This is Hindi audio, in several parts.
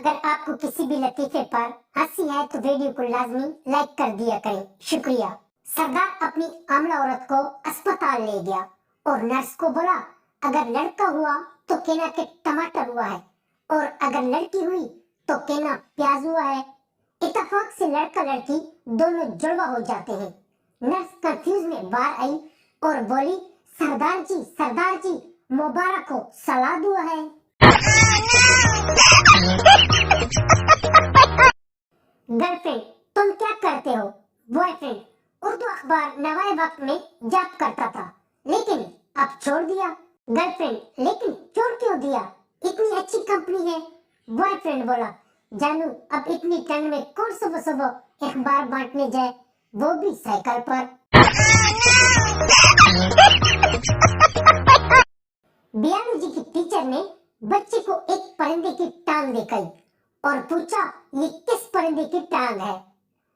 अगर आपको किसी भी लतीफे पर हंसी है तो वीडियो को लाजमी लाइक कर दिया करें, शुक्रिया। सरदार अपनी आमला औरत को अस्पताल ले गया और नर्स को बोला अगर लड़का हुआ तो कहना कि टमाटर हुआ है और अगर लड़की हुई तो कहना प्याज हुआ है। इत्तेफाक से लड़का लड़की दोनों जुड़वा हो जाते हैं। नर्स कंफ्यूज में बाहर आई और बोली सरदार जी मुबारक हो, सलाद हुआ है। गर्लफ्रेंड तुम क्या करते हो? बॉयफ्रेंड उर्दू अखबार नवाए वक्त में जाप करता था लेकिन अब छोड़ दिया। गर्लफ्रेंड लेकिन छोड़ क्यों दिया? इतनी अच्छी कंपनी है। बॉयफ्रेंड बोला जानू अब इतनी ठंड में कौन सुबह सुबह अखबार बांटने जाए, वो भी साइकिल पर। बियोलॉजी की टीचर ने बच्चे को एक परिंदे की टांग दिखाई और पूछा ये किस परिंदे की टांग है?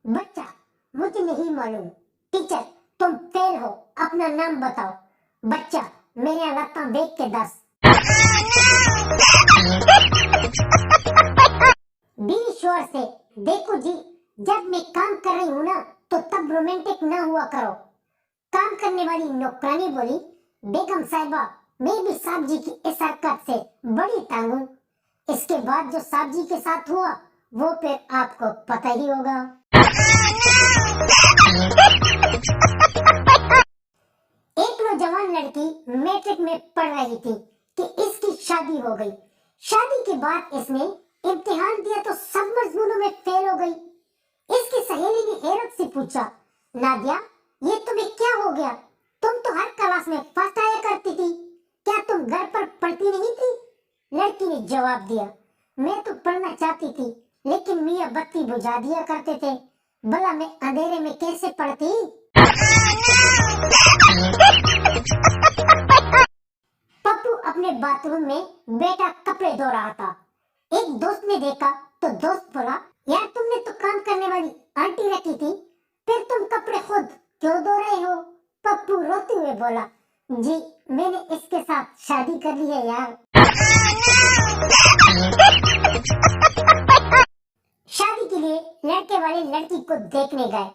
बच्चा मुझे नहीं मालूम। टीचर तुम फेल हो, अपना नाम बताओ। बच्चा मेरे लत्ता देख के दस। बीवी शोर से देखो जी जब मैं काम कर रही हूँ ना तो तब रोमांटिक ना हुआ करो। काम करने वाली नौकरानी बोली बेगम साहिबा मैं भी साहब जी की इस हरकत से बड़ी तंग हूँ। इसके बाद जो साहब जी के साथ हुआ वो फिर आपको पता ही होगा। एक नौजवान लड़की मैट्रिक में पढ़ रही थी कि इसकी शादी हो गई। शादी के बाद इसने इम्तिहान दिया तो सब मजमूनों में फेल हो गई। इसकी सहेली ने हैरत से पूछा नादिया ये तुम्हें क्या हो गया? तुम तो हर क्लास में फर्स्ट आया करती थी, क्या तुम घर पर पढ़ती नहीं थी? लड़की ने जवाब दिया मैं तो पढ़ना चाहती थी लेकिन मियाँ बत्ती बुझा दिया करते थे, भला मैं अंधेरे में कैसे पढ़ती? पप्पू अपने बाथरूम में बेटा कपड़े धो रहा था। एक दोस्त ने देखा तो दोस्त बोला यार तुमने तो काम करने वाली आंटी रखी थी, फिर तुम कपड़े खुद क्यों धो रहे हो? पप्पू रोते हुए बोला जी मैंने इसके साथ शादी कर ली है यार। शादी के लिए लड़के वाले लड़की को देखने गए।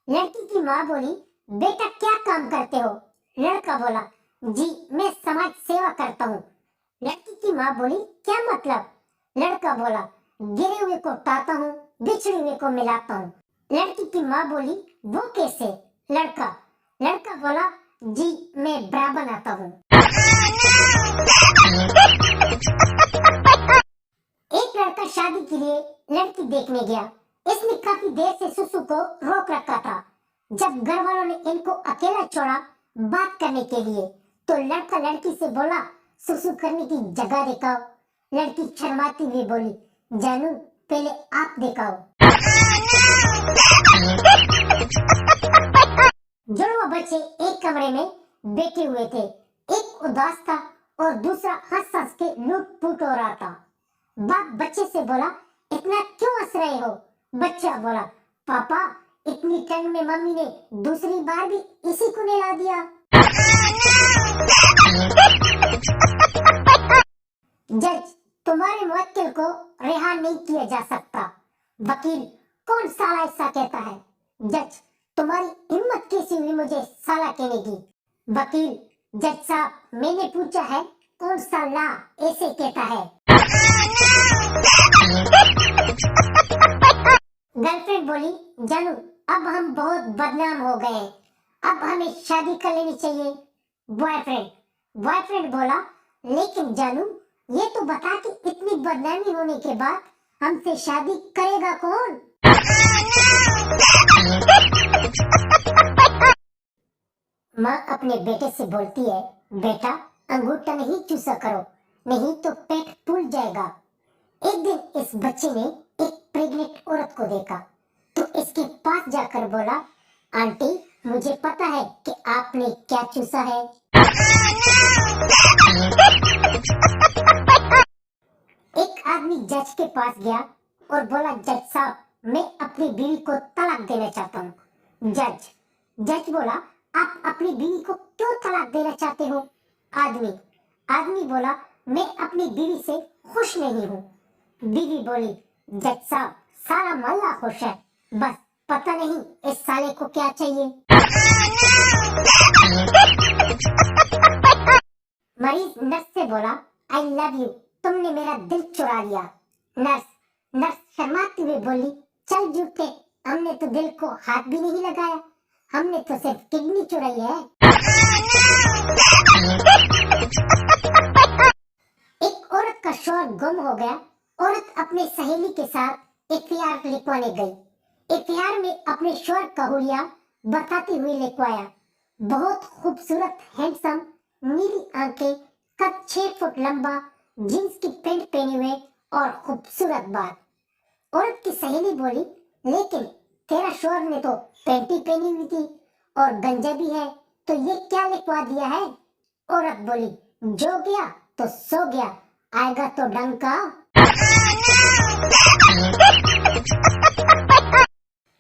लड़की की माँ बोली बेटा क्या काम करते हो? लड़का बोला जी मैं समाज सेवा करता हूँ। लड़की की माँ बोली क्या मतलब? लड़का बोला गिरे हुए को उठाता हूँ, बिछड़े हुए को मिलाता हूँ। लड़की की माँ बोली वो कैसे? लड़का बोला जी मैं ब्रा बनाता हूँ। एक लड़का शादी के लिए लड़की देखने गया। इसने काफी देर से सुसु को रोक रखा था। जब घर वालों ने इनको अकेला छोड़ा बात करने के लिए तो लड़का लड़की से बोला सुसु करने की जगह दिखाओ। लड़की शर्माती हुई बोली जानू पहले आप दिखाओ। जुड़वा बच्चे एक कमरे में बैठे हुए थे। एक उदास था और दूसरा हंस हंस के लूट फूट हो रहा था। बाप बच्चे से बोला इतना क्यों हंस रहे हो? बच्चा बोला पापा इतनी ठंड में मम्मी ने दूसरी बार भी इसी को नहला दिया। जज तुम्हारे मुवक्किल को रिहा नहीं किया जा सकता। वकील कौन साला ऐसा कहता है? जज तुम्हारी हिम्मत कैसी हुई मुझे साला कहने की? वकील जज साहब मैंने पूछा है कौन साला ऐसे कहता है? गर्लफ्रेंड बोली जानू अब हम बहुत बदनाम हो गए, अब हमें शादी कर लेनी चाहिए। बॉयफ्रेंड बोला लेकिन जानू ये तो बता कि इतनी बदनामी होने के बाद हमसे शादी करेगा कौन? माँ अपने बेटे से बोलती है बेटा अंगूठा नहीं चूसा करो नहीं तो पेट फूल जाएगा। एक दिन इस बच्चे ने एक प्रेग्नेंट औरत को देखा तो इसके पास जाकर बोला आंटी मुझे पता है कि आपने क्या चूसा है। एक आदमी जज के पास गया और बोला जज साहब मैं अपनी बीवी को तलाक देना चाहता हूँ। जज बोला आप अपनी बीवी को क्यों तलाक देना चाहते हो? आदमी बोला मैं अपनी बीवी से खुश नहीं हूँ। बीवी बोली, जज साहब सारा मोहल्ला खुश है, बस पता नहीं इस साले को क्या चाहिए। मरीज नर्स से बोला, आई लव यू, तुमने मेरा दिल चुरा लिया। नर्स शर्माती हुई बोली, चल झूठे, हमने तो दिल को हाथ भी नहीं लगाया, हमने तो सिर्फ किडनी चुराई है। एक औरत का शौहर गुम हो गया। औरत अपने सहेली के साथ एफआईआर लिखवाने गई। एफआईआर में अपने शौहर का हुलिया बताते हुए लिखवाया, बहुत खूबसूरत, हैंडसम, नीली आंखें, कद 6 फुट लंबा, जींस की पैंट पहने हुए और खूबसूरत बाल। औरत की सहेली बोली, लेकिन तेरा शौहर ने तो पैंट ही पहनी हुई थी और गंजा भी है, तो ये क्या लिखवा दिया है? औरत बोली, जो गया तो सो गया, आएगा तो डंका।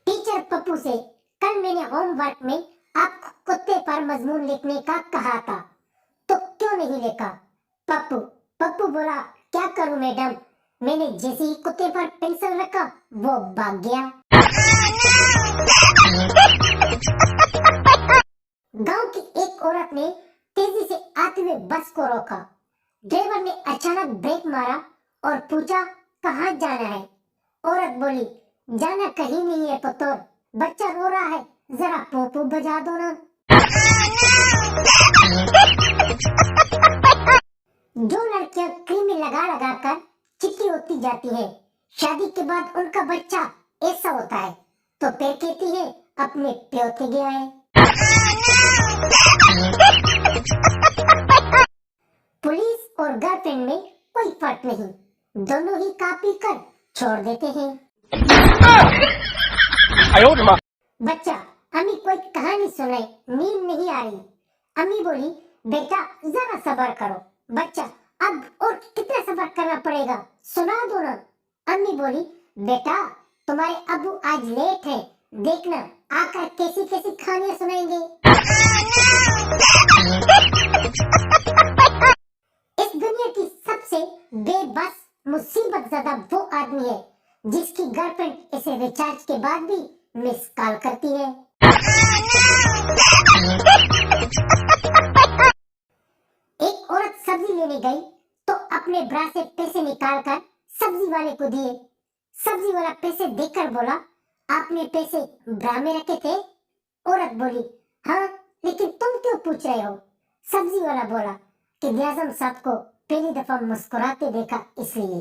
टीचर पप्पू से, कल मैंने होमवर्क में आपको कुत्ते पर मजमून लिखने का कहा था, तो क्यों नहीं लिखा? पप्पू बोला, क्या करूं मैडम, मैंने जैसे ही कुत्ते पर पेंसिल रखा वो भाग गया। गांव की एक औरत ने तेजी से आते हुए बस को रोका। ड्राइवर ने अचानक ब्रेक मारा और पूछा, कहाँ जाना है? औरत बोली, जाना कहीं नहीं है पुत्र, बच्चा रो रहा है, जरा पोपो बजा दो ना। जो लड़कियां क्रीम लगा लगा कर चिट्टी होती जाती है, शादी के बाद उनका बच्चा ऐसा होता है, तो फिर कहती है अपने प्योते गया है। पुलिस और गर्लफ्रेंड में कोई फर्क नहीं, दोनों ही कॉपी कर छोड़ देते हैं। बच्चा, अम्मी कोई कहानी सुनाए, नींद नहीं आ रही। अम्मी बोली, बेटा जरा सब्र करो। बच्चा, अब और कितना सब्र करना पड़ेगा, सुना दो ना। अम्मी बोली, बेटा तुम्हारे अब्बू आज लेट है, देखना आकर कैसी कैसी कहानियां सुनाएंगे। इस दुनिया की सबसे बेबस मुसीबत ज़्यादा वो आदमी है जिसकी गर्लफ्रेंड इसे रिचार्ज के बाद भी मिस कॉल करती है। एक औरत सब्जी लेने गई तो अपने ब्रा से पैसे निकालकर सब्जी वाले को दिए। सब्जी वाला पैसे देकर बोला, आपने पैसे ब्रा में रखे थे? औरत बोली, हाँ, लेकिन तुम क्यों पूछ रहे हो? सब्जी वाला बोला कि आज़म साहब को पहली दफा मुस्कुराते देखा इसलिए।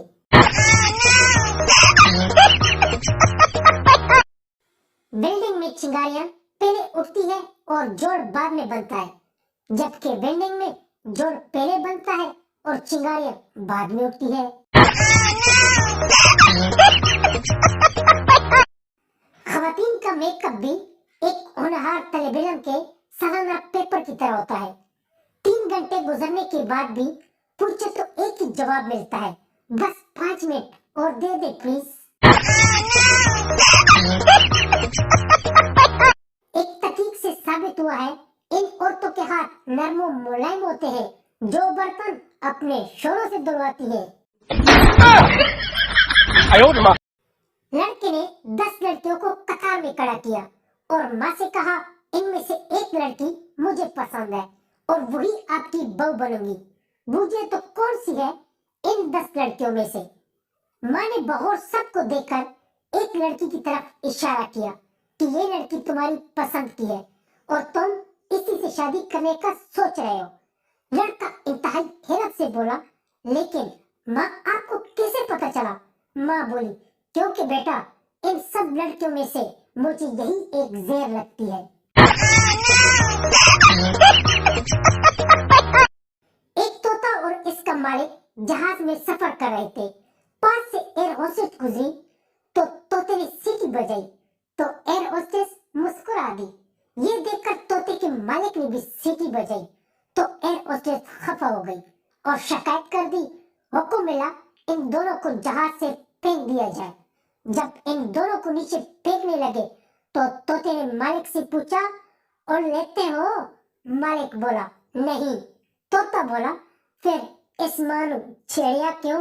बिल्डिंग में चिंगारियां पहले उठती है और जोड़ बाद में बनता है, जबकि बिल्डिंग में जोड़ पहले बनता है और चिंगारियां बाद में उठती है। खवातीन का मेकअप भी एक होनहार तलेब-ए-इल्म के सालाना पेपर की तरह होता है। 3 घंटे गुजरने के बाद भी पूछे तो एक ही जवाब मिलता है, बस 5 मिनट और दे दे प्लीज। एक तहकीक से साबित हुआ है, इन औरतों के हाथ नरम और मुलायम होते हैं जो बर्तन अपने शोरों से धुलवाती है। लड़के ने 10 लड़कियों को कतार में खड़ा किया और माँ से कहा, इनमें से एक लड़की मुझे पसंद है और वही आपकी बहू बनूंगी। मुझे तो कौन सी है इन 10 लड़कियों में से? माँ ने बहौर सबको देखकर एक लड़की की तरफ इशारा किया कि ये लड़की तुम्हारी पसंद की है और तुम इसी से शादी करने का सोच रहे हो। लड़का इंतहाई हैरत से बोला, लेकिन माँ आपको कैसे पता चला? माँ बोली, क्योंकि बेटा इन सब लड़कियों में से मुझे यही एक ज़ेर लगती है। एक तोता और इसका मालिक जहाज में सफर कर रहे थे। पास से एयर होस्टेस गुजरी तो तोते ने सीटी बजाई तो एयर होस्टेस मुस्कुरा दी। ये देखकर तोते के मालिक ने भी सीटी बजाई तो एयर होस्टेस खफा हो गई और शिकायत कर दी। हुक्म मिला इन दोनों को जहाज से फेंक दिया जाए। जब इन दोनों को नीचे फेंकने लगे तो तोते ने मालिक से पूछा, और लेते हो? मालिक बोला, नहीं। तोता बोला, फिर इस मानो चिड़िया क्यों?